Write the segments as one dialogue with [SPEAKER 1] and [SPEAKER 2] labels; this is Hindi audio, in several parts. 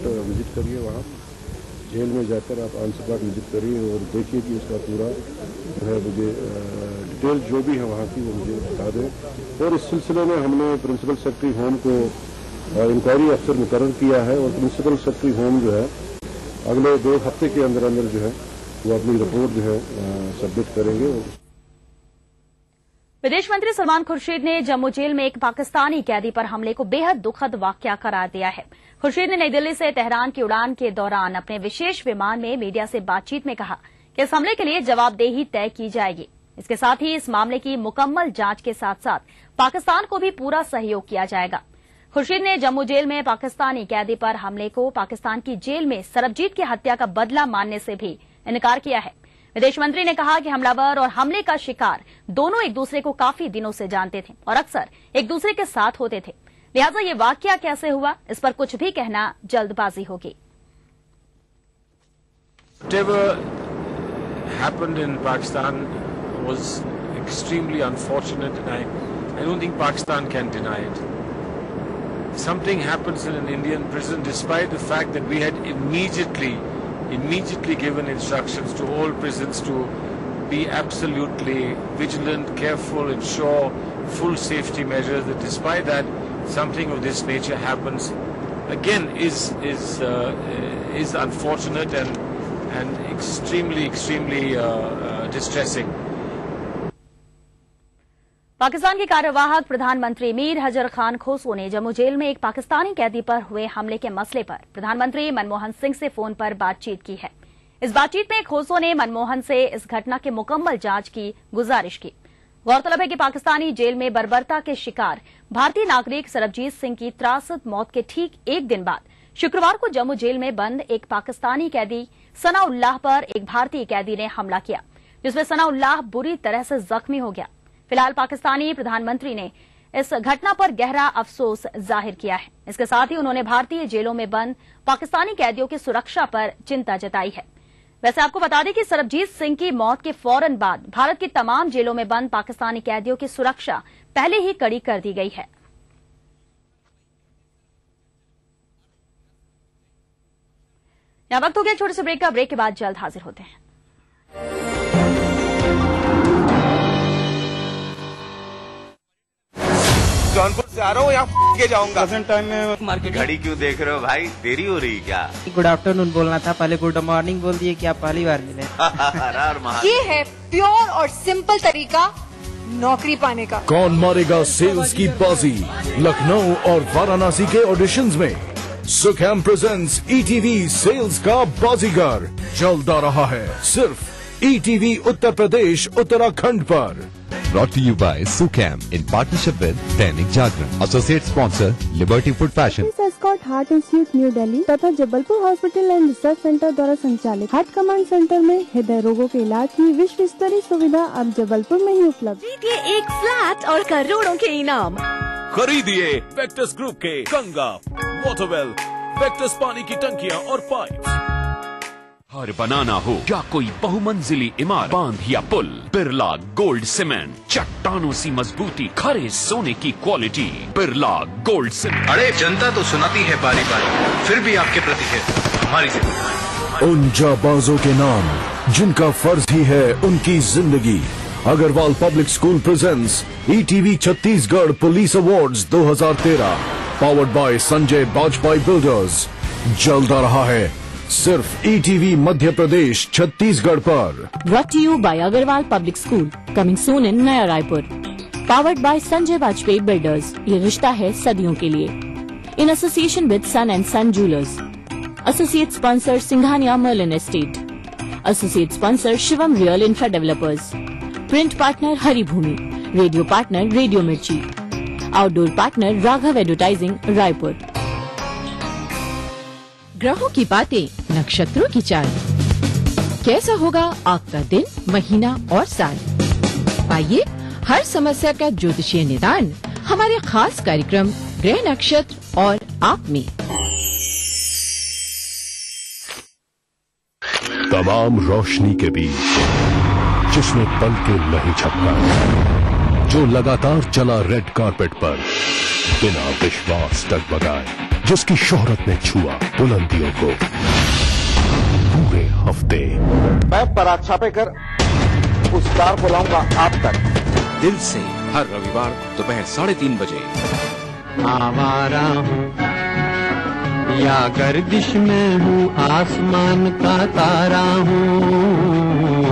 [SPEAKER 1] स्पॉट विजिट करिए, वहाँ जेल में जाकर आप ऑन स्पॉट विजिट करिए और देखिए कि उसका पूरा जो है मुझे डिटेल जो भी है वहाँ की वो मुझे बता दें। और इस सिलसिले में हमने प्रिंसिपल सेक्रेटरी होम को इंक्वायरी अफसर मुकर्रर किया है और प्रिंसिपल सेक्रेटरी होम जो है अगले 2 हफ्ते के अंदर अंदर जो है वो अपनी रिपोर्ट जो है सबमिट करेंगे।
[SPEAKER 2] विदेश मंत्री सलमान खुर्शीद ने जम्मू जेल में एक पाकिस्तानी कैदी पर हमले को बेहद दुखद वाकया करार दिया है। खुर्शीद ने नई दिल्ली से तेहरान की उड़ान के दौरान अपने विशेष विमान में मीडिया से बातचीत में कहा कि इस हमले के लिए जवाबदेही तय की जाएगी। इसके साथ ही इस मामले की मुकम्मल जांच के साथ साथ पाकिस्तान को भी पूरा सहयोग किया जाएगा। खुर्शीद ने जम्मू जेल में पाकिस्तानी कैदी पर हमले को पाकिस्तान की जेल में सरबजीत की हत्या का बदला मानने से भी इनकार किया है। विदेश मंत्री ने कहा कि हमलावर और हमले का शिकार दोनों एक दूसरे को काफी दिनों से जानते थे और अक्सर एक दूसरे के साथ होते थे, लिहाजा ये वाकया कैसे हुआ इस पर कुछ भी कहना जल्दबाजी होगी।
[SPEAKER 3] Whatever happened in Pakistan was extremely unfortunate, and I don't think Pakistan can deny it. Something happens in an Indian prison despite the fact that we had immediately given instructions to all prisons to be absolutely vigilant, careful, ensure full safety measures. That despite that, something of this nature happens again is unfortunate and extremely distressing.
[SPEAKER 2] Pakistan के कार्यवाहक प्रधानमंत्री मीर हजर खान खोसो ने जम्मू जेल में एक पाकिस्तानी कैदी पर हुए हमले के मसले पर प्रधानमंत्री मनमोहन सिंह से फोन पर बातचीत की है। इस बातचीत में खोसो ने मनमोहन से इस घटना की मुकम्मल जांच की गुजारिश की। गौरतलब है कि पाकिस्तानी जेल में बर्बरता के शिकार भारतीय नागरिक सरबजीत सिंह की त्रासद मौत के ठीक एक दिन बाद शुक्रवार को जम्मू जेल में बंद एक पाकिस्तानी कैदी सनाउल्लाह पर एक भारतीय कैदी ने हमला किया, जिसमें सनाउल्लाह बुरी तरह से जख्मी हो गया। फिलहाल पाकिस्तानी प्रधानमंत्री ने इस घटना पर गहरा अफसोस जाहिर किया है। इसके साथ ही उन्होंने भारतीय जेलों में बंद पाकिस्तानी कैदियों की सुरक्षा पर चिंता जताई है। वैसे आपको बता दें कि सरबजीत सिंह की मौत के फौरन बाद भारत की तमाम जेलों में बंद पाकिस्तानी कैदियों की सुरक्षा पहले ही कड़ी कर दी गई है। यहां वक्त हो गया छोटे से ब्रेक का। ब्रेक के बाद जल्द हाजिर होते हैं।
[SPEAKER 4] जौनपुर से आ रहा हूँ, यहाँ के जाऊंगा।
[SPEAKER 5] टाइम में
[SPEAKER 4] मार्केट घड़ी क्यों देख रहे हो भाई, देरी हो रही क्या?
[SPEAKER 5] गुड आफ्टरनून बोलना था, पहले गुड मॉर्निंग बोल दिए कि आप पहली बार मिले।
[SPEAKER 6] ये है प्योर और सिंपल तरीका नौकरी पाने का।
[SPEAKER 7] कौन मारेगा सेल्स की बाजी? लखनऊ और वाराणसी के ऑडिशंस में सुखैम प्रेजेंट्स ईटीवी सेल्स का बाजीगर जल्द आ रहा है सिर्फ ईटीवी उत्तर प्रदेश उत्तराखंड पर।
[SPEAKER 8] Brought to you by Sukham in partnership with Dainik Jagran. Associate sponsor Liberty Food Fashion.
[SPEAKER 9] Escort heart institute New Delhi तथा Jabalpur hospital and research centre द्वारा संचालित हार्ट कमांड सेंटर में हृदय रोगों के इलाज की विश्व स्तरीय सुविधा अब जबलपुर में ही उपलब्ध।
[SPEAKER 10] जीतिए एक फ्लैट और करोड़ों के इनाम।
[SPEAKER 11] खरीदिए वेक्टस ग्रुप के गंगा, वाटरवेल, वेक्टस पानी की टंकियां और पाइप।
[SPEAKER 12] घर बनाना हो या कोई बहुमंजिली इमारत, बांध या पुल, बिरला गोल्ड सीमेंट, चट्टानों सी मजबूती, खरे सोने की क्वालिटी, बिरला गोल्ड सीमेंट।
[SPEAKER 13] अरे जनता तो सुनाती है बारी बारी, फिर भी आपके प्रति है हमारी जिम्मेदारी।
[SPEAKER 7] उन जाबाजों के नाम जिनका फर्ज ही है उनकी जिंदगी। Agarwal public school presents ETV Chhattisgarh police awards 2013 powered by Sanjay Bajpai builders जल्द आ रहा है सिर्फ ईटीवी मध्य प्रदेश छत्तीसगढ़ पर।
[SPEAKER 14] Brought to you by Agarwal Public School, coming soon in Naya Raipur. Powered by Sanjay Bajpayee Builders. ये रिश्ता है सदियों के लिए। In association with Sun and Sun Jewelers. Associate sponsor Singhania Merlin Estate. Associate sponsor Shivam Real Infra Developers. Print partner Hari Bhumi. Radio partner Radio Mirchi. Outdoor partner Raghav Advertising Raipur.
[SPEAKER 15] ग्रहों की बातें, नक्षत्रों की चाल, कैसा होगा आपका दिन, महीना और साल। आइए हर समस्या का ज्योतिषीय निदान हमारे खास कार्यक्रम ग्रह नक्षत्र और आप में।
[SPEAKER 7] तमाम रोशनी के बीच जिसने पल के नहीं झपका, जो लगातार चला रेड कारपेट पर, बिना विश्वास डगमगाए, जिसकी शोहरत ने छुआ बुलंदियों को पूरे हफ्ते।
[SPEAKER 16] मैं पराग छापेकर उस कार को लाऊंगा आप तक।
[SPEAKER 12] दिल से हर रविवार दोपहर 3:30 बजे।
[SPEAKER 17] आवारा हूँ या गर्दिश में हूँ, आसमान का तारा हूँ।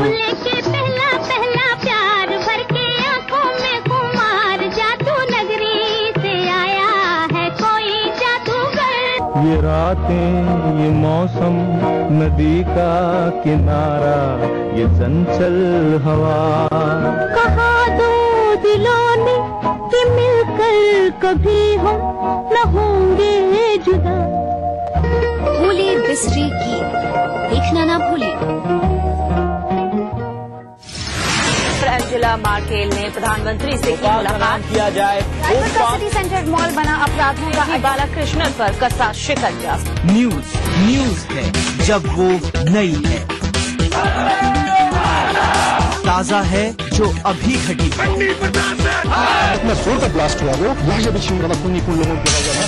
[SPEAKER 18] लेके पहला पहला प्यार भर के आंखों में कुमार, जादू नगरी से आया है कोई जादूगर।
[SPEAKER 17] ये रातें, ये मौसम, नदी का किनारा, ये चंचल हवा।
[SPEAKER 18] कहा दो दिलों ने कि मिलकर कभी हम न होंगे जुदा। भूले बिसरी की देखना ना भूले।
[SPEAKER 2] जिला मार्केल ने प्रधानमंत्री से की मुलाकात
[SPEAKER 16] किया जाए।
[SPEAKER 2] सिटी सेंटर मॉल बना अपराधियों का बालाकृष्णन पर कसा शिकंजा।
[SPEAKER 19] न्यूज है जब वो नई है, ताजा है जो अभी घटी है।
[SPEAKER 1] इतना जोर का ब्लास्ट हुआ वो मुझे भी छिंगा कुन्नी कुन लोगों की वजह है।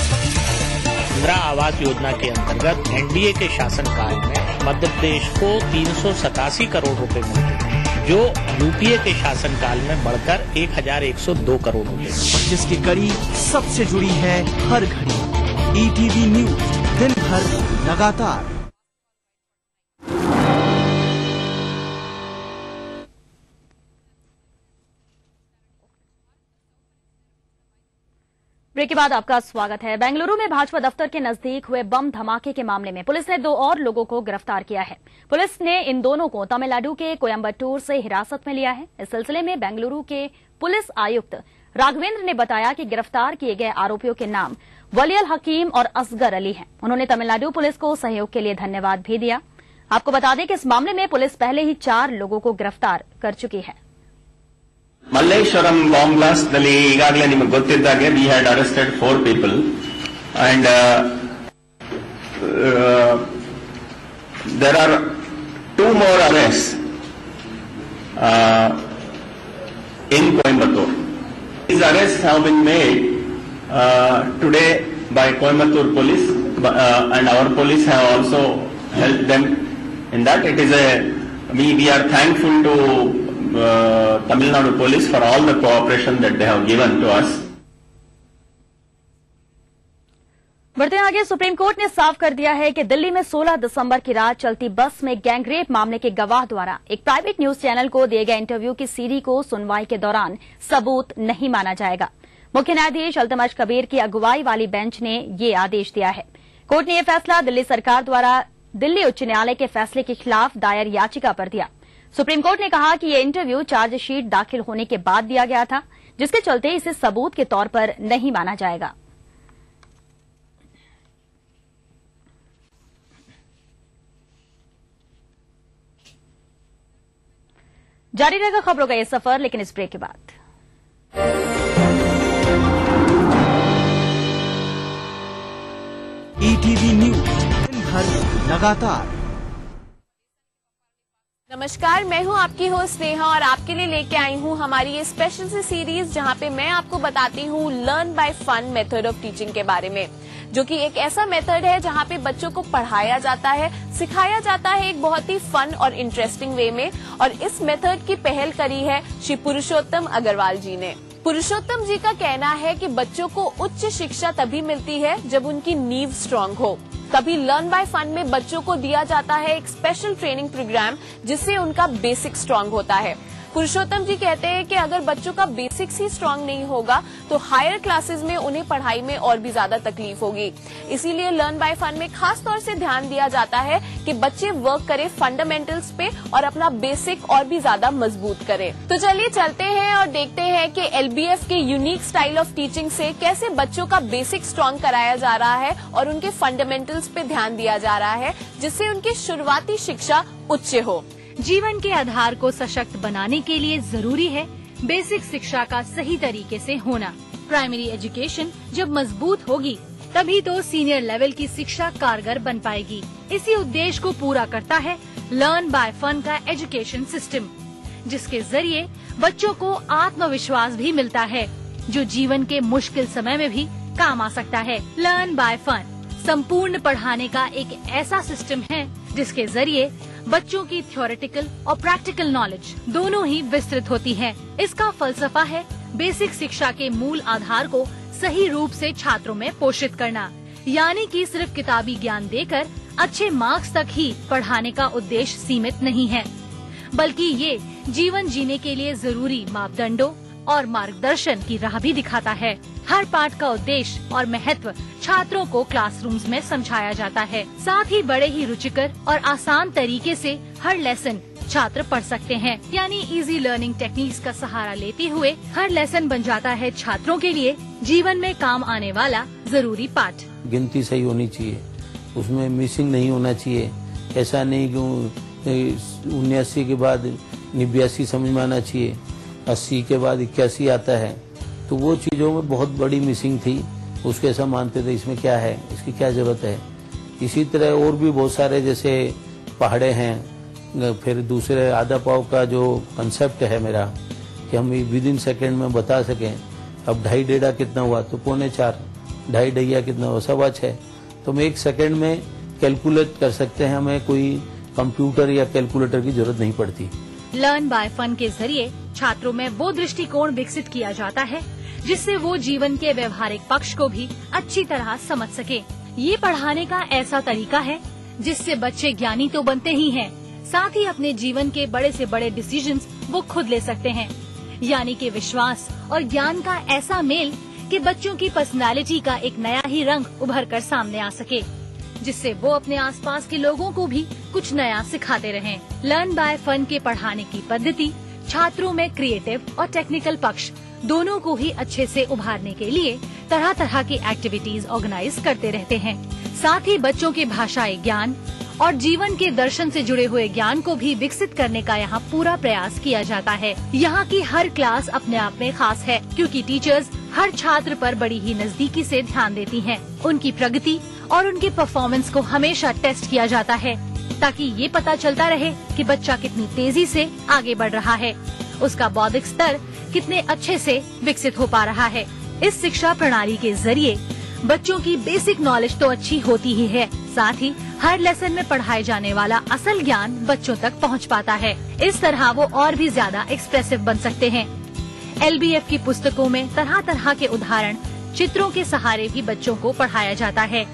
[SPEAKER 20] इंदिरा आवास योजना के अंतर्गत एनडीए के शासनकाल में मध्य प्रदेश को 387 करोड़ रुपए मिले, जो यूपीए के शासनकाल में बढ़कर 1102 करोड़ रुपए,
[SPEAKER 19] जिसकी कड़ी सबसे जुड़ी है हर घड़ी। ईटीवी न्यूज, दिन भर लगातार।
[SPEAKER 2] ब्रेक के बाद आपका स्वागत है। बेंगलुरु में भाजपा दफ्तर के नजदीक हुए बम धमाके के मामले में पुलिस ने 2 और लोगों को गिरफ्तार किया है। पुलिस ने इन दोनों को तमिलनाडु के कोयम्बटूर से हिरासत में लिया है। इस सिलसिले में बेंगलुरु के पुलिस आयुक्त राघवेंद्र ने बताया कि गिरफ्तार किए गए आरोपियों के नाम वलियल हकीम और असगर अली हैं। उन्होंने तमिलनाडु पुलिस को सहयोग के लिए धन्यवाद भी दिया। आपको बता दें कि इस मामले में पुलिस पहले ही 4 लोगों को गिरफ्तार कर चुकी है।
[SPEAKER 21] ಮಲ್ಲೇಶ್ವರಂ ಬಾಂಬ್ ಬ್ಲಾಸ್ಟ್ ನಲ್ಲಿ ಈಗಾಗಲೇ ನಿಮಗೆ ಗೊತ್ತಿದ್ದಾಗೆ we had arrested 4 people and there are 2 more arrests in Coimbatore. These arrests have been made today by Coimbatore police and our police have also helped them in that. It is we are thankful to Tamil Nadu police for all the cooperation that they have given to us.
[SPEAKER 2] बढ़ते आगे, सुप्रीम कोर्ट ने साफ कर दिया है कि दिल्ली में 16 दिसंबर की रात चलती बस में गैंगरेप मामले के गवाह द्वारा एक प्राइवेट न्यूज चैनल को दिए गए इंटरव्यू की सीडी को सुनवाई के दौरान सबूत नहीं माना जाएगा। मुख्य न्यायाधीश अल्तमश कबीर की अगुवाई वाली बेंच ने ये आदेश दिया है। कोर्ट ने यह फैसला दिल्ली सरकार द्वारा दिल्ली उच्च न्यायालय के फैसले के खिलाफ दायर याचिका पर दिया। सुप्रीम कोर्ट ने कहा कि यह इंटरव्यू चार्जशीट दाखिल होने के बाद दिया गया था, जिसके चलते इसे सबूत के तौर पर नहीं माना जाएगा। जारी रहेगा खबरों का ये सफर, लेकिन इस ब्रेक के बाद।
[SPEAKER 19] ईटीवी न्यूज, दिन भर लगातार।
[SPEAKER 22] नमस्कार, मैं हूं आपकी होस्ट स्नेहा और आपके लिए लेके आई हूं हमारी ये स्पेशल सी सीरीज जहां पे मैं आपको बताती हूं learn by fun method of teaching के बारे में, जो कि एक ऐसा मेथड है जहां पे बच्चों को पढ़ाया जाता है, सिखाया जाता है एक बहुत ही फन और इंटरेस्टिंग वे में। और इस मेथड की पहल करी है श्री पुरुषोत्तम अग्रवाल जी ने। पुरुषोत्तम जी का कहना है कि बच्चों को उच्च शिक्षा तभी मिलती है जब उनकी नींव स्ट्रांग हो। तभी लर्न बाय फन में बच्चों को दिया जाता है एक स्पेशल ट्रेनिंग प्रोग्राम जिससे उनका बेसिक स्ट्रांग होता है। पुरुषोत्तम जी कहते हैं कि अगर बच्चों का बेसिक्स ही स्ट्रांग नहीं होगा तो हायर क्लासेस में उन्हें पढ़ाई में और भी ज्यादा तकलीफ होगी। इसीलिए लर्न बाय फन में खास तौर से ध्यान दिया जाता है कि बच्चे वर्क करें फंडामेंटल्स पे और अपना बेसिक और भी ज्यादा मजबूत करें। तो चलिए चलते हैं और देखते हैं कि एलबीएफ के यूनिक स्टाइल ऑफ टीचिंग से कैसे बच्चों का बेसिक स्ट्रांग कराया जा रहा है और उनके फंडामेंटल्स पे ध्यान दिया जा रहा है, जिससे उनकी शुरुआती शिक्षा उच्च हो।
[SPEAKER 23] जीवन के आधार को सशक्त बनाने के लिए जरूरी है बेसिक शिक्षा का सही तरीके से होना। प्राइमरी एजुकेशन जब मजबूत होगी तभी तो सीनियर लेवल की शिक्षा कारगर बन पाएगी। इसी उद्देश्य को पूरा करता है लर्न बाय फन का एजुकेशन सिस्टम, जिसके जरिए बच्चों को आत्मविश्वास भी मिलता है, जो जीवन के मुश्किल समय में भी काम आ सकता है। लर्न बाय फन संपूर्ण पढ़ाने का एक ऐसा सिस्टम है जिसके जरिए बच्चों की थ्योरेटिकल और प्रैक्टिकल नॉलेज दोनों ही विस्तृत होती है। इसका फलसफा है बेसिक शिक्षा के मूल आधार को सही रूप से छात्रों में पोषित करना, यानी कि सिर्फ किताबी ज्ञान देकर अच्छे मार्क्स तक ही पढ़ाने का उद्देश्य सीमित नहीं है, बल्कि ये जीवन जीने के लिए जरूरी मापदंडों और मार्गदर्शन की राह भी दिखाता है। हर पाठ का उद्देश्य और महत्व छात्रों को क्लासरूम्स में समझाया जाता है। साथ ही बड़े ही रुचिकर और आसान तरीके से हर लेसन छात्र पढ़ सकते हैं, यानी इजी लर्निंग टेक्निक्स का सहारा लेते हुए हर लेसन बन जाता है छात्रों के लिए जीवन में काम आने वाला जरूरी पाठ।
[SPEAKER 3] गिनती सही होनी चाहिए, उसमें मिसिंग नहीं होना चाहिए। ऐसा नहीं कि 79 के बाद 89 समझ में आना चाहिए, 80 के बाद 81 आता है, तो वो चीज़ों में बहुत बड़ी मिसिंग थी। उसको ऐसा मानते थे इसमें क्या है, इसकी क्या जरूरत है। इसी तरह और भी बहुत सारे जैसे पहाड़े हैं, फिर दूसरे आधा पाव का जो कंसेप्ट है मेरा कि हम विद इन सेकेंड में बता सकें। अब 2.5 डेढ़ा कितना हुआ तो 3.25, 2.5 डैया कितना हुआ 6.25, तो हम 1 सेकेंड में कैलकुलेट कर सकते हैं। हमें कोई कंप्यूटर या कैलकुलेटर की जरूरत नहीं पड़ती।
[SPEAKER 23] लर्न बाय फन के जरिए छात्रों में वो दृष्टिकोण विकसित किया जाता है जिससे वो जीवन के व्यवहारिक पक्ष को भी अच्छी तरह समझ सके। ये पढ़ाने का ऐसा तरीका है जिससे बच्चे ज्ञानी तो बनते ही हैं, साथ ही अपने जीवन के बड़े से बड़े डिसीजंस वो खुद ले सकते हैं, यानी कि विश्वास और ज्ञान का ऐसा मेल कि बच्चों की पर्सनालिटी का एक नया ही रंग उभर कर सामने आ सके, जिससे वो अपने आसपास के लोगों को भी कुछ नया सिखाते रहें। लर्न बाय फन के पढ़ाने की पद्धति छात्रों में क्रिएटिव और टेक्निकल पक्ष दोनों को ही अच्छे से उभारने के लिए तरह तरह की एक्टिविटीज ऑर्गेनाइज करते रहते हैं। साथ ही बच्चों के भाषाई ज्ञान और जीवन के दर्शन से जुड़े हुए ज्ञान को भी विकसित करने का यहाँ पूरा प्रयास किया जाता है। यहाँ की हर क्लास अपने आप में खास है, क्योंकि टीचर्स हर छात्र पर बड़ी ही नजदीकी से ध्यान देती हैं। उनकी प्रगति और उनके परफॉर्मेंस को हमेशा टेस्ट किया जाता है, ताकि ये पता चलता रहे कि बच्चा कितनी तेजी से आगे बढ़ रहा है, उसका बौद्धिक स्तर कितने अच्छे से विकसित हो पा रहा है। इस शिक्षा प्रणाली के जरिए बच्चों की बेसिक नॉलेज तो अच्छी होती ही है, साथ ही हर लेसन में पढ़ाए जाने वाला असल ज्ञान बच्चों तक पहुंच पाता है। इस तरह वो और भी ज्यादा एक्सप्रेसिव बन सकते हैं। LBF की पुस्तकों में तरह तरह के उदाहरण चित्रों के सहारे भी बच्चों को पढ़ाया जाता है,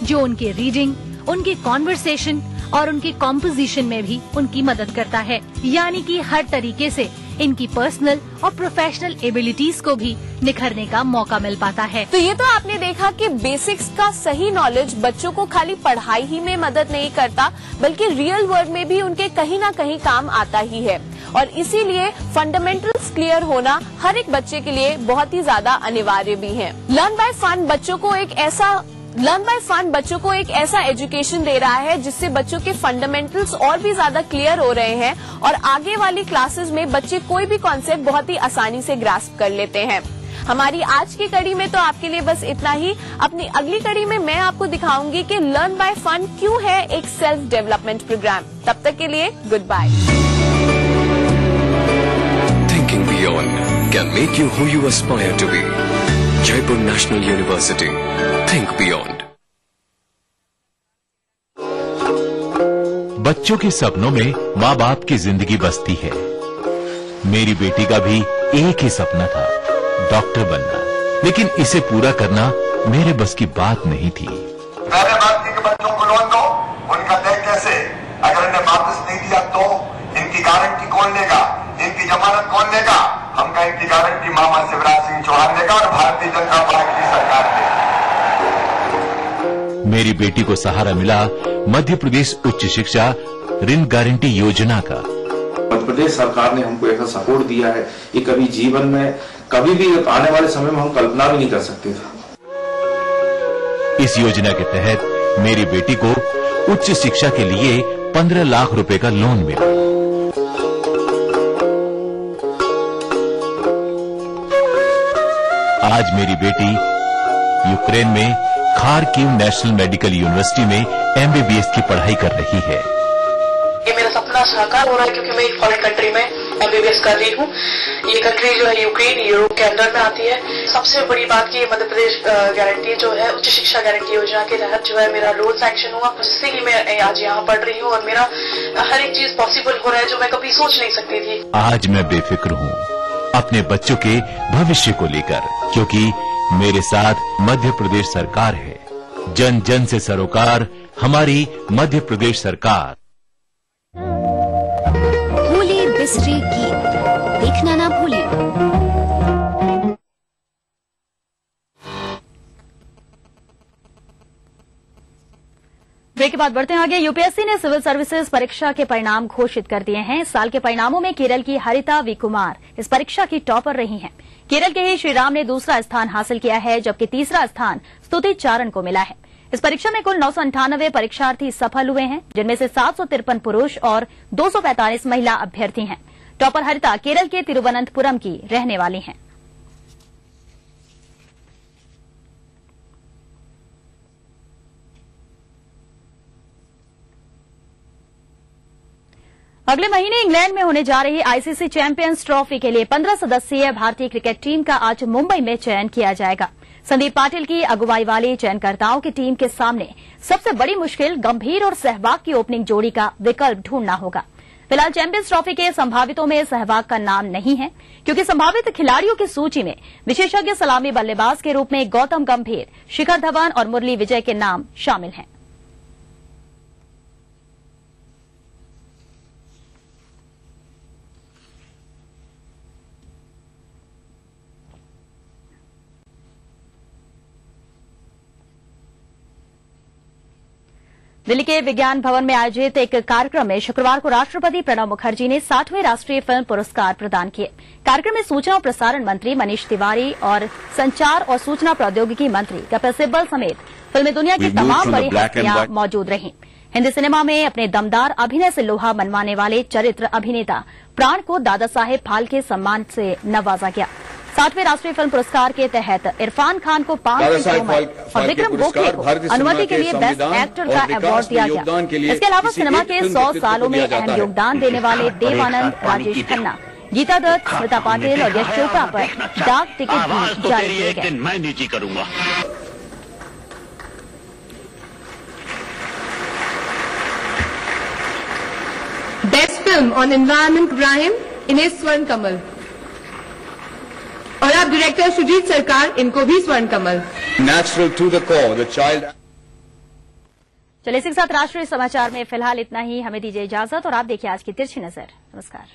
[SPEAKER 23] जो उनके रीडिंग, उनके कॉन्वर्सेशन और उनके कॉम्पोजिशन में भी उनकी मदद करता है, यानी कि हर तरीके से इनकी पर्सनल और प्रोफेशनल एबिलिटीज को भी निखरने का मौका मिल पाता है।
[SPEAKER 22] तो ये तो आपने देखा कि बेसिक्स का सही नॉलेज बच्चों को खाली पढ़ाई ही में मदद नहीं करता, बल्कि रियल वर्ल्ड में भी उनके कहीं ना कहीं काम आता ही है, और इसीलिए फंडामेंटल्स क्लियर होना हर एक बच्चे के लिए बहुत ही ज्यादा अनिवार्य भी है। लर्न बाय फन बच्चों को एक ऐसा एजुकेशन दे रहा है जिससे बच्चों के फंडामेंटल्स और भी ज्यादा क्लियर हो रहे हैं, और आगे वाली क्लासेस में बच्चे कोई भी कॉन्सेप्ट बहुत ही आसानी से ग्रास्प कर लेते हैं। हमारी आज की कड़ी में तो आपके लिए बस इतना ही। अपनी अगली कड़ी में मैं आपको दिखाऊंगी कि लर्न बाय फन क्यों है एक सेल्फ डेवलपमेंट प्रोग्राम। तब तक के लिए goodbye.
[SPEAKER 4] Thinking beyond can make you who you aspire to be. Jaipur National University. Think beyond.
[SPEAKER 5] बच्चों के सपनों में माँ बाप की जिंदगी बसती है। मेरी बेटी का भी एक ही सपना था, डॉक्टर बनना, लेकिन इसे पूरा करना मेरे बस की बात नहीं थी।
[SPEAKER 24] पहले बात की कि बच्चों को लोन दो, उनका देख कैसे, अगर इन्हें वापस नहीं दिया तो इनकी गारंटी कौन लेगा, इनकी जमानत कौन लेगा? हम कहें इनकी गारंटी मामा शिवराज सिंह चौहान लेगा और भारतीय जनता पार्टी की सरकार देगी।
[SPEAKER 5] मेरी बेटी को सहारा मिला मध्य प्रदेश उच्च शिक्षा ऋण गारंटी योजना का।
[SPEAKER 25] मध्य प्रदेश सरकार ने हमको ऐसा सपोर्ट दिया है कि कभी जीवन में कभी भी आने वाले समय में हम कल्पना भी नहीं कर सकते थे।
[SPEAKER 5] इस योजना के तहत मेरी बेटी को उच्च शिक्षा के लिए 15 लाख रुपए का लोन मिला। आज मेरी बेटी यूक्रेन में खार्किव नेशनल मेडिकल यूनिवर्सिटी में MBBS की पढ़ाई कर रही है।
[SPEAKER 26] ये मेरा सपना साकार हो रहा है, क्योंकि मैं एक फॉरेन कंट्री में
[SPEAKER 6] MBBS कर रही हूँ। ये कंट्री जो है यूक्रेन यूरोप के अंडर में आती है। सबसे बड़ी बात की मध्य प्रदेश गारंटी जो है उच्च शिक्षा गारंटी योजना के तहत जो है मेरा लोन सैंक्शन हुआ, जिससे कि मैं आज यहाँ पढ़ रही हूँ और मेरा हर एक चीज पॉसिबल हो रहा है जो मैं कभी सोच नहीं सकती थी।
[SPEAKER 5] आज मैं बेफिक्र हूँ अपने बच्चों के भविष्य को लेकर, क्योंकि मेरे साथ मध्य प्रदेश सरकार है। जन जन से सरोकार हमारी मध्य प्रदेश सरकार।
[SPEAKER 8] भूले बिसरे गीत देखना ना भूले।
[SPEAKER 2] ब्रेक के बाद बढ़ते हैं आगे। यूपीएससी ने सिविल सर्विसेज परीक्षा के परिणाम घोषित कर दिए हैं। इस साल के परिणामों में केरल की हरिता वी कुमार इस परीक्षा की टॉपर रही हैं। केरल के ही श्रीराम ने दूसरा स्थान हासिल किया है, जबकि तीसरा स्थान स्तुति चारण को मिला है। इस परीक्षा में कुल 998 परीक्षार्थी सफल हुए हैं, जिनमें से 753 पुरुष और 245 महिला अभ्यर्थी हैं। टॉपर हरिता केरल के तिरुवनंतपुरम की रहने वाली हैं। अगले महीने इंग्लैंड में होने जा रही आईसीसी चैंपियंस ट्रॉफी के लिए 15 सदस्यीय भारतीय क्रिकेट टीम का आज मुंबई में चयन किया जाएगा। संदीप पाटिल की अगुवाई वाली चयनकर्ताओं की टीम के सामने सबसे बड़ी मुश्किल गंभीर और सहवाग की ओपनिंग जोड़ी का विकल्प ढूंढना होगा। फिलहाल चैंपियंस ट्रॉफी के संभावितों में सहवाग का नाम नहीं है, क्योंकि संभावित खिलाड़ियों की सूची में विशेषज्ञ सलामी बल्लेबाज के रूप में गौतम गंभीर, शिखर धवन और मुरली विजय के नाम शामिल हैं। दिल्ली के विज्ञान भवन में आयोजित एक कार्यक्रम में शुक्रवार को राष्ट्रपति प्रणब मुखर्जी ने 60वें राष्ट्रीय फिल्म पुरस्कार प्रदान किए। कार्यक्रम में सूचना और प्रसारण मंत्री मनीष तिवारी और संचार और सूचना प्रौद्योगिकी मंत्री कपिल सिब्बल समेत फिल्मी दुनिया की तमाम बड़ी हस्तियां मौजूद रहीं। हिंदी सिनेमा में अपने दमदार अभिनय से लोहा मनवाने वाले चरित्र अभिनेता प्राण को दादा साहेब फाल्के सम्मान से नवाजा गया। 60वें राष्ट्रीय फिल्म पुरस्कार के तहत इरफान खान को 5 और विक्रम गोखले को अनुमति के लिए बेस्ट एक्टर का अवार्ड दिया गया। इसके अलावा सिनेमा के 100 सालों में अहम योगदान देने वाले देवानंद, राजेश खन्ना, गीता दत्त, स्मिता पाटिल और यश चोपड़ा पर डाक टिकट भी जारी किए गए।
[SPEAKER 12] मैं निजी करूंगा।
[SPEAKER 9] Best film on environment Ibrahim इन्हें स्वर्ण कमल, और अब डायरेक्टर सुजीत सरकार, इनको भी Swarna Kamal.
[SPEAKER 10] Natural to the core the child.
[SPEAKER 2] चलिए इसी के साथ राष्ट्रीय समाचार में फिलहाल इतना ही। हमें दीजिए इजाजत और आप देखिए आज की तिरछी नजर। नमस्कार।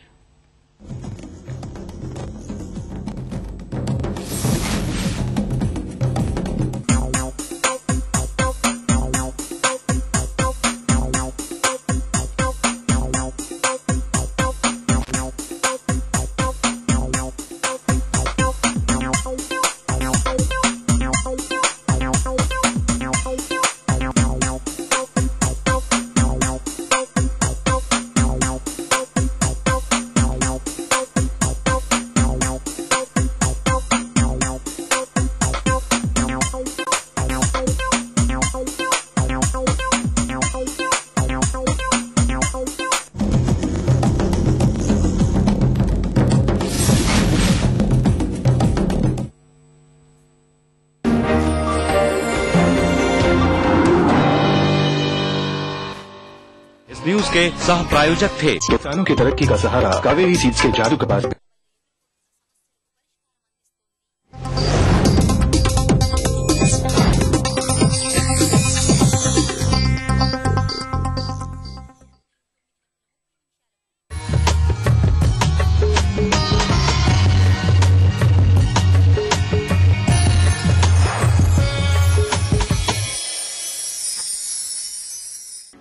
[SPEAKER 12] न्यूज के सह प्रायोजक थे
[SPEAKER 11] किसानों की तरक्की का सहारा कावेरी सीड्स के जादू का पास।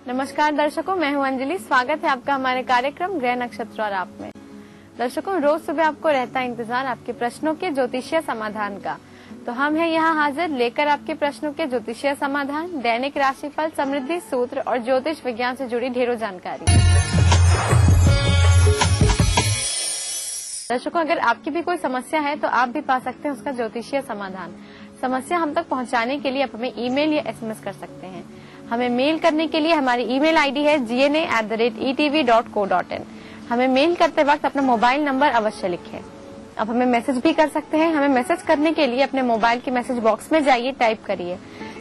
[SPEAKER 22] नमस्कार दर्शकों, मैं हूं अंजलि। स्वागत है आपका हमारे कार्यक्रम ग्रह नक्षत्र और आप में। दर्शकों, रोज सुबह आपको रहता है इंतजार आपके प्रश्नों के ज्योतिषीय समाधान का, तो हम हैं यहाँ हाजिर लेकर आपके प्रश्नों के ज्योतिषीय समाधान, दैनिक राशिफल, समृद्धि सूत्र और ज्योतिष विज्ञान से जुड़ी ढेरों जानकारी। दर्शकों, अगर आपकी भी कोई समस्या है तो आप भी पा सकते हैं उसका ज्योतिषीय समाधान। समस्या हम तक पहुँचाने के लिए आप हमें ईमेल या SMS कर सकते हैं। हमें मेल करने के लिए हमारी ईमेल आईडी है gna@etv.co.in।
[SPEAKER 9] हमें मेल करते वक्त अपना मोबाइल नंबर अवश्य लिखें। अब हमें मैसेज भी कर सकते हैं। हमें मैसेज करने के लिए अपने मोबाइल के मैसेज बॉक्स में जाइए, टाइप करिए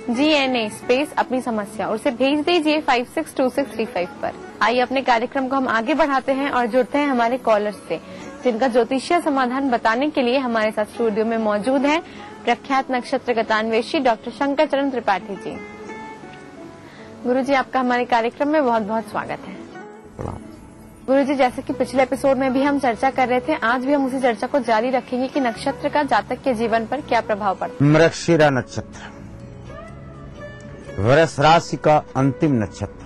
[SPEAKER 9] GNA स्पेस अपनी समस्या और उसे भेज दीजिए 562635 पर। आइए अपने कार्यक्रम को हम आगे बढ़ाते हैं और जुड़ते हैं हमारे कॉलर से, जिनका ज्योतिषीय समाधान बताने के लिए हमारे साथ स्टूडियो में मौजूद हैं प्रख्यात नक्षत्र गतान्वेषी डॉक्टर शंकर चरण त्रिपाठी जी। गुरुजी, आपका हमारे कार्यक्रम में बहुत बहुत स्वागत है। गुरुजी, जैसे कि पिछले एपिसोड में भी हम चर्चा कर रहे थे, आज भी हम उसी चर्चा को जारी रखेंगे कि नक्षत्र का जातक के जीवन पर क्या प्रभाव पड़ता है।
[SPEAKER 7] मृगशिरा नक्षत्र वृष राशि का अंतिम नक्षत्र।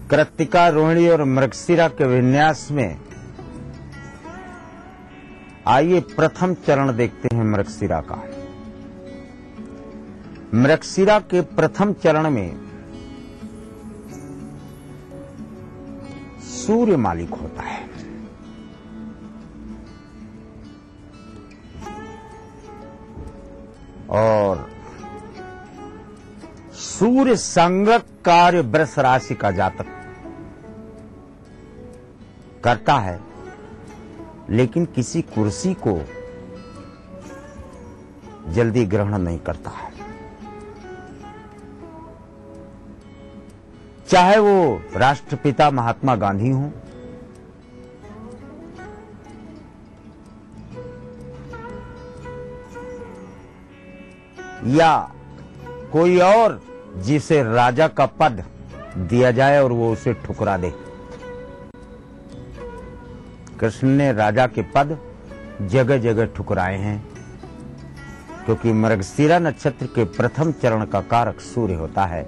[SPEAKER 7] कृत्तिका, रोहिणी और मृगशिरा के विन्यास में आइए प्रथम चरण देखते हैं मृगशिरा का। मृगशिरा के प्रथम चरण में सूर्य मालिक होता है। और सूर्य संगत कार्य वृष राशि का जातक करता है, लेकिन किसी कुर्सी को जल्दी ग्रहण नहीं करता है। चाहे वो राष्ट्रपिता महात्मा गांधी हों, या कोई और जिसे राजा का पद दिया जाए और वो उसे ठुकरा दे। कृष्ण ने राजा के पद जगह जगह ठुकराए हैं, क्योंकि मृगशिरा नक्षत्र के प्रथम चरण का कारक सूर्य होता है।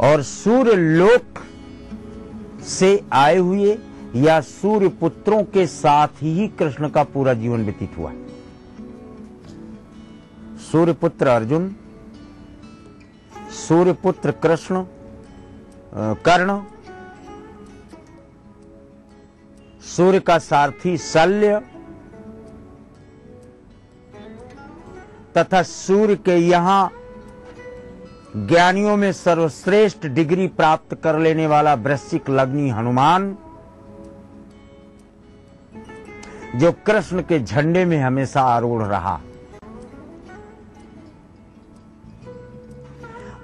[SPEAKER 7] और सूर्य लोक से आए हुए या सूर्य पुत्रों के साथ ही कृष्ण का पूरा जीवन व्यतीत हुआ। सूर्य पुत्र अर्जुन, सूर्य पुत्र कृष्ण, कर्ण, सूर्य का सारथी शल्य तथा सूर्य के यहां ज्ञानियों में सर्वश्रेष्ठ डिग्री प्राप्त कर लेने वाला वृश्चिक लग्नी हनुमान, जो कृष्ण के झंडे में हमेशा आरूढ़ रहा।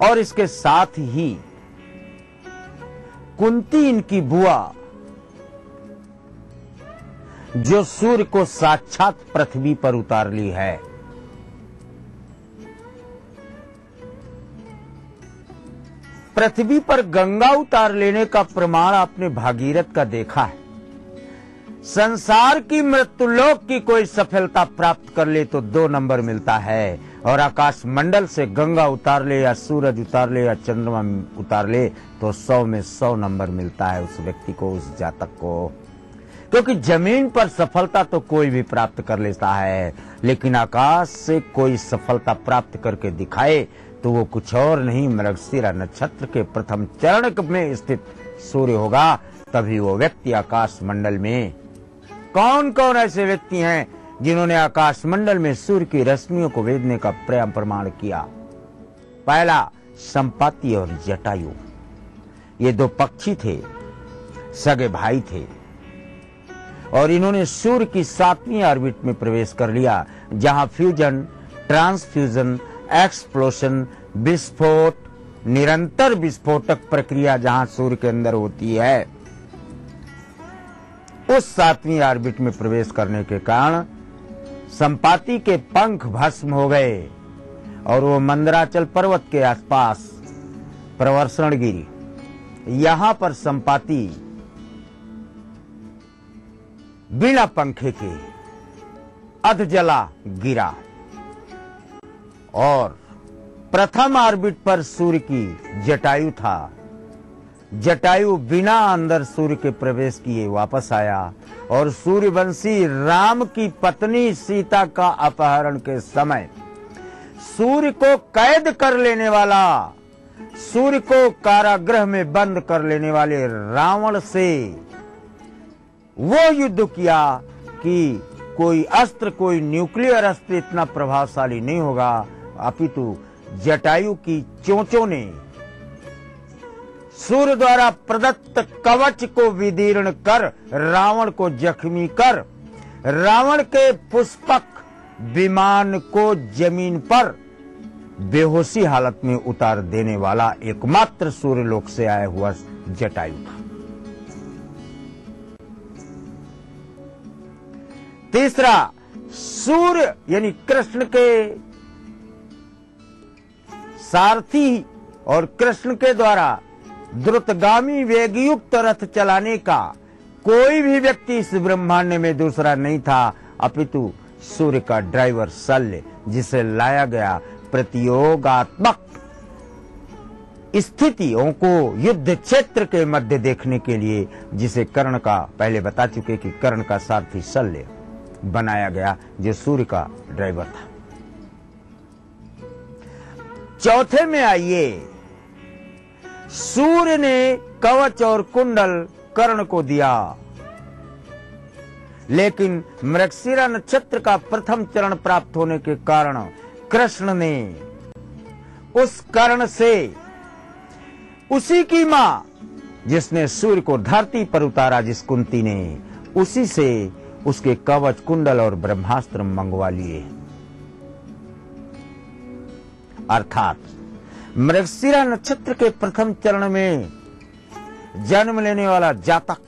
[SPEAKER 7] और इसके साथ ही कुंती, इनकी बुआ, जो सूर्य को साक्षात पृथ्वी पर उतार ली है। पृथ्वी पर गंगा उतार लेने का प्रमाण आपने भागीरथ का देखा है। संसार की मृत्युलोक की कोई सफलता प्राप्त कर ले तो 2 नंबर मिलता है, और आकाश मंडल से गंगा उतार ले या सूरज उतार ले या चंद्रमा उतार ले तो 100 में 100 नंबर मिलता है उस व्यक्ति को, उस जातक को। क्योंकि जमीन पर सफलता तो कोई भी प्राप्त कर लेता है, लेकिन आकाश से कोई सफलता प्राप्त करके दिखाए तो वो कुछ और नहीं, मृगशिरा नक्षत्र के प्रथम चरण में स्थित सूर्य होगा। तभी वो व्यक्ति आकाश मंडल में, कौन कौन ऐसे व्यक्ति हैं जिन्होंने आकाश मंडल में सूर्य की रश्मियों को वेदने का प्रमाण किया? पहला, संपाति और जटायु। ये 2 पक्षी थे, सगे भाई थे, और इन्होंने सूर्य की 7वीं ऑर्बिट में प्रवेश कर लिया, जहां फ्यूजन, ट्रांसफ्यूजन, एक्सप्लोशन, विस्फोट, निरंतर विस्फोटक प्रक्रिया जहां सूर्य के अंदर होती है, उस 7वीं ऑर्बिट में प्रवेश करने के कारण संपाति के पंख भस्म हो गए और वो मंदराचल पर्वत के आसपास प्रवर्षण गिरी। यहां पर संपाति बिना पंखे के अधजला गिरा और प्रथम ऑर्बिट पर सूर्य की जटायु था। जटायु बिना अंदर सूर्य के प्रवेश किए वापस आया और सूर्यवंशी राम की पत्नी सीता का अपहरण के समय सूर्य को कैद कर लेने वाला, सूर्य को कारागृह में बंद कर लेने वाले रावण से वो युद्ध किया कि कोई अस्त्र, कोई न्यूक्लियर अस्त्र इतना प्रभावशाली नहीं होगा, अपितु जटायु की चोंचों ने सूर्य द्वारा प्रदत्त कवच को विदीर्ण कर रावण को जख्मी कर रावण के पुष्पक विमान को जमीन पर बेहोशी हालत में उतार देने वाला एकमात्र सूर्यलोक से आया हुआ जटायु था। तीसरा, सूर्य यानी कृष्ण के सारथी और कृष्ण के द्वारा द्रुतगामी वेगयुक्त रथ चलाने का कोई भी व्यक्ति इस ब्रह्मांड में दूसरा नहीं था, अपितु सूर्य का ड्राइवर शल्य, जिसे लाया गया प्रतियोगात्मक स्थितियों को युद्ध क्षेत्र के मध्य देखने के लिए, जिसे कर्ण का पहले बता चुके कि कर्ण का सारथी शल्य बनाया गया, जो सूर्य का ड्राइवर था। चौथे में आइए, सूर्य ने कवच और कुंडल कर्ण को दिया, लेकिन मृगशिरा नक्षत्र का प्रथम चरण प्राप्त होने के कारण कृष्ण ने उस कर्ण से उसी की मां जिसने सूर्य को धरती पर उतारा, जिस कुंती ने, उसी से उसके कवच कुंडल और ब्रह्मास्त्र मंगवा लिए। अर्थात मृगशिरा नक्षत्र के प्रथम चरण में जन्म लेने वाला जातक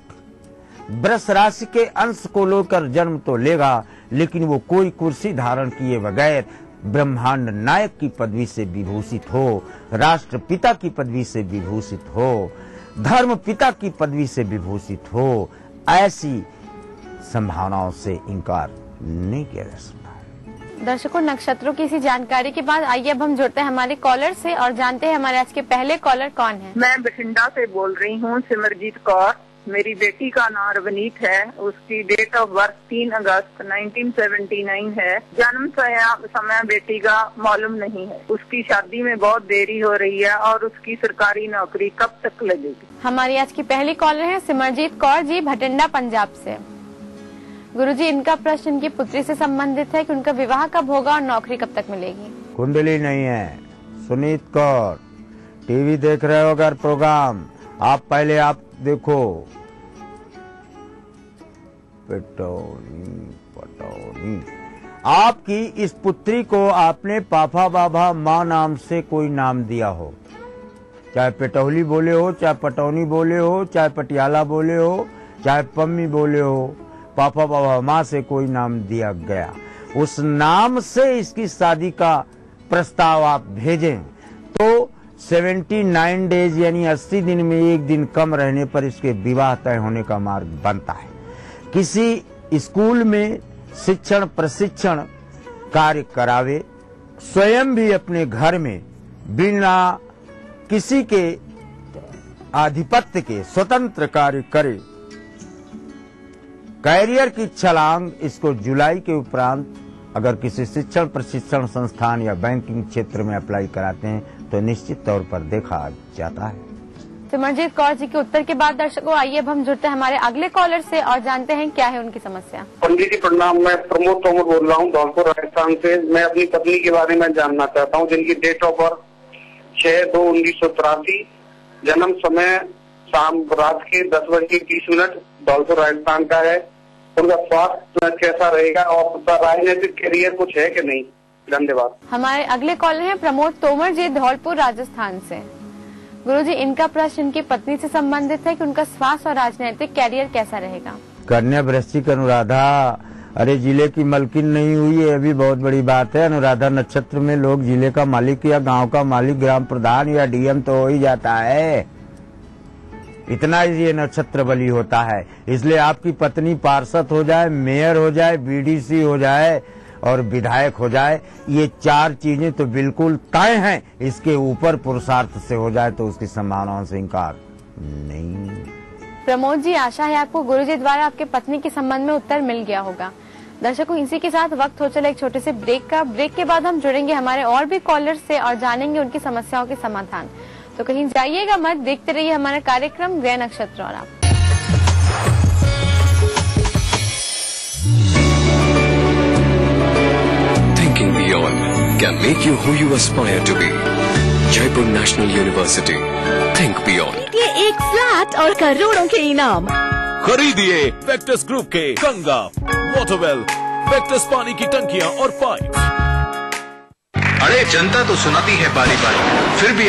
[SPEAKER 7] वृष राशि के अंश को लेकर जन्म तो लेगा, लेकिन वो कोई कुर्सी धारण किए बगैर ब्रह्मांड नायक की पदवी से विभूषित हो, राष्ट्रपिता की पदवी से विभूषित हो, धर्म पिता की पदवी से विभूषित हो, ऐसी संभावनाओं से इनकार नहीं किया जा सकता।
[SPEAKER 9] दर्शकों, नक्षत्रों की इसी जानकारी के बाद आइए अब हम जुड़ते हैं हमारे कॉलर से और जानते हैं हमारे आज के पहले कॉलर कौन है।
[SPEAKER 13] मैं बठिंडा से बोल रही हूँ, सिमरजीत कौर। मेरी बेटी का नाम रवनीत है। उसकी डेट ऑफ बर्थ 3 अगस्त 1979 है। जन्म समय बेटी का मालूम नहीं है। उसकी शादी में बहुत देरी हो रही है और उसकी सरकारी नौकरी कब तक लगेगी।
[SPEAKER 9] हमारी आज की पहली कॉलर है सिमरजीत कौर जी, भटिंडा पंजाब से। गुरुजी, इनका प्रश्न इनकी पुत्री से संबंधित है कि उनका विवाह कब होगा और नौकरी कब तक मिलेगी।
[SPEAKER 7] कुंडली नहीं है। सुनीत कौर, टीवी देख रहे हो अगर प्रोग्राम, आप पहले आप देखो। पटौनी आपकी इस पुत्री को आपने पापा बाबा माँ नाम से कोई नाम दिया हो, चाहे पेटौली बोले हो, चाहे पटौनी बोले हो, चाहे पटियाला बोले हो, चाहे पम्मी बोले हो, पापा बाबा माँ से कोई नाम दिया गया, उस नाम से इसकी शादी का प्रस्ताव आप भेजें तो 79 डेज यानी 80 दिन में एक दिन कम रहने पर इसके विवाह तय होने का मार्ग बनता है। किसी स्कूल में शिक्षण प्रशिक्षण कार्य करावे, स्वयं भी अपने घर में बिना किसी के आधिपत्य के स्वतंत्र कार्य करे। कैरियर की छलांग इसको जुलाई के उपरांत अगर किसी शिक्षण प्रशिक्षण संस्थान या बैंकिंग क्षेत्र में अप्लाई कराते हैं तो निश्चित तौर पर देखा जाता है।
[SPEAKER 9] सिमरजीत कौर जी के उत्तर के बाद दर्शकों आइए अब हम जुड़ते हैं हमारे अगले कॉलर से और जानते हैं क्या है उनकी समस्या।
[SPEAKER 14] पंडित जी प्रणाम, मैं प्रमोद तोमर बोल रहा हूँ धौलपुर राजस्थान से। मैं अपनी पत्नी के बारे में जानना चाहता हूँ, जिनकी डेट ऑफ बर्थ 6/2/1983, जन्म समय शाम रात के 10:30 धौलपुर राजस्थान का है। उनका स्वास्थ्य कैसा रहेगा और उसका राजनीतिक करियर कुछ है कि नहीं। धन्यवाद।
[SPEAKER 9] हमारे अगले कॉलर हैं प्रमोद तोमर जी, धौलपुर राजस्थान से। गुरुजी, इनका प्रश्न इनकी पत्नी से संबंधित है कि उनका स्वास्थ्य और राजनीतिक कैरियर कैसा रहेगा।
[SPEAKER 7] कन्या वृश्चिक अनुराधा, अरे जिले की मलकिन नहीं हुई है, अभी बहुत बड़ी बात है। अनुराधा नक्षत्र में लोग जिले का मालिक या गांव का मालिक, ग्राम प्रधान या डीएम तो हो ही जाता है। इतना ये नक्षत्र बली होता है, इसलिए आपकी पत्नी पार्षद हो जाए, मेयर हो जाए, बीडीसी हो जाए और विधायक हो जाए, ये 4 चीजें तो बिल्कुल तय हैं। इसके ऊपर पुरुषार्थ से हो जाए तो उसकी संभावनाओं से इंकार नहीं।
[SPEAKER 9] प्रमोद जी, आशा है आपको गुरुजी द्वारा आपके पत्नी के संबंध में उत्तर मिल गया होगा। दर्शकों, इसी के साथ वक्त हो चला एक छोटे से ब्रेक का। ब्रेक के बाद हम जुड़ेंगे हमारे और भी कॉलर से और जानेंगे उनकी समस्याओं के समाधान। तो कहीं जाइएगा मत, देखते रहिए हमारा कार्यक्रम ग्रह नक्षत्र और आप।
[SPEAKER 4] Thinking beyond can make you who you aspire to be. Jaipur National University. Think beyond.
[SPEAKER 1] ये एक फ्लैट और करोड़ों के इनाम।
[SPEAKER 15] खरीदिए वेक्टस ग्रुप के गंगा, वाटरवेल, वेक्टस पानी की टंकियां और पाइप।
[SPEAKER 16] अरे जनता तो सुनाती है बारी बारी, फिर भी